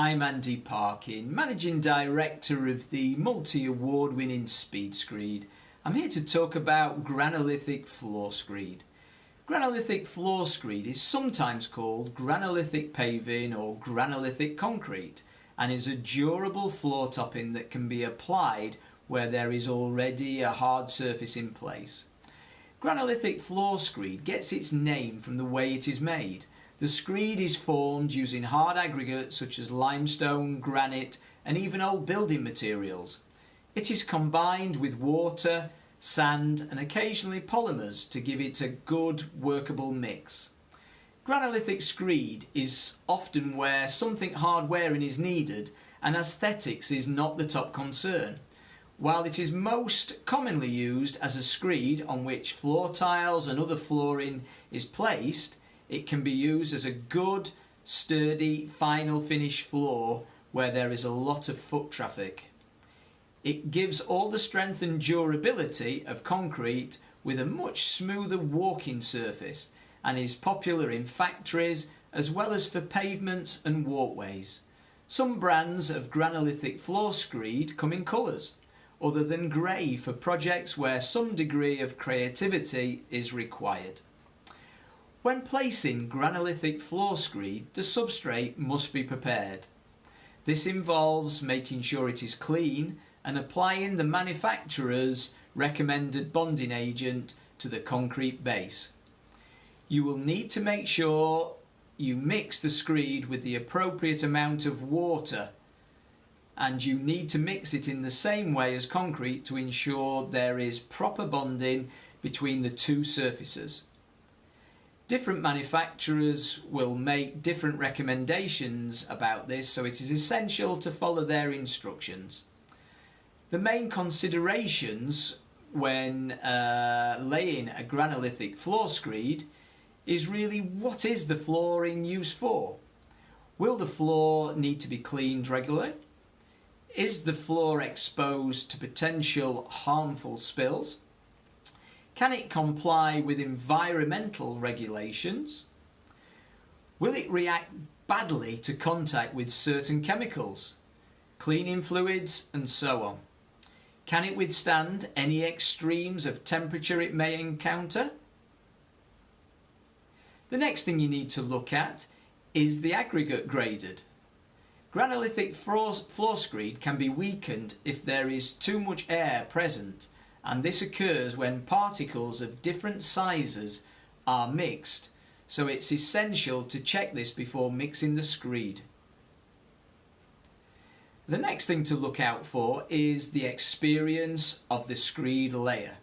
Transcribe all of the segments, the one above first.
I'm Andy Parkin, Managing Director of the Multi-Award Winning Speed Screed. I'm here to talk about Granolithic Floor Screed. Granolithic Floor Screed is sometimes called Granolithic Paving or Granolithic Concrete and is a durable floor topping that can be applied where there is already a hard surface in place. Granolithic Floor Screed gets its name from the way it is made. The screed is formed using hard aggregates such as limestone, granite and even old building materials. It is combined with water, sand and occasionally polymers to give it a good workable mix. Granolithic screed is often where something hard wearing is needed and aesthetics is not the top concern. While it is most commonly used as a screed on which floor tiles and other flooring is placed, it can be used as a good, sturdy, final finish floor where there is a lot of foot traffic. It gives all the strength and durability of concrete with a much smoother walking surface and is popular in factories as well as for pavements and walkways. Some brands of Granolithic Floor Screed come in colours, other than grey for projects where some degree of creativity is required. When placing Granolithic Floor Screed, the substrate must be prepared. This involves making sure it is clean and applying the manufacturer's recommended bonding agent to the concrete base. You will need to make sure you mix the screed with the appropriate amount of water, and you need to mix it in the same way as concrete to ensure there is proper bonding between the two surfaces. Different manufacturers will make different recommendations about this, so it is essential to follow their instructions. The main considerations when laying a granolithic floor screed is really, what is the flooring used for? Will the floor need to be cleaned regularly? Is the floor exposed to potential harmful spills? Can it comply with environmental regulations? Will it react badly to contact with certain chemicals, cleaning fluids and so on? Can it withstand any extremes of temperature it may encounter? The next thing you need to look at is the aggregate graded. Granolithic floor screed can be weakened if there is too much air present, and this occurs when particles of different sizes are mixed, so it's essential to check this before mixing the screed. The next thing to look out for is the experience of the screed layer.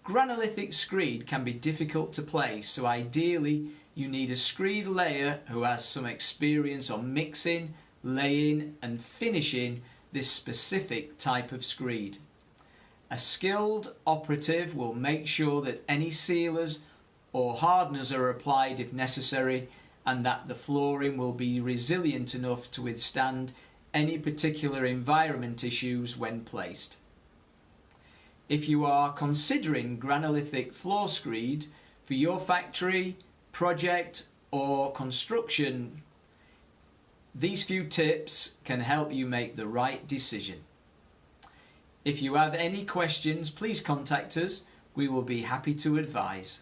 Granolithic screed can be difficult to place, so ideally you need a screed layer who has some experience on mixing, laying and finishing this specific type of screed. A skilled operative will make sure that any sealers or hardeners are applied if necessary, and that the flooring will be resilient enough to withstand any particular environment issues when placed. If you are considering Granolithic Floor Screed for your factory, project or construction, these few tips can help you make the right decision. If you have any questions, please contact us. We will be happy to advise.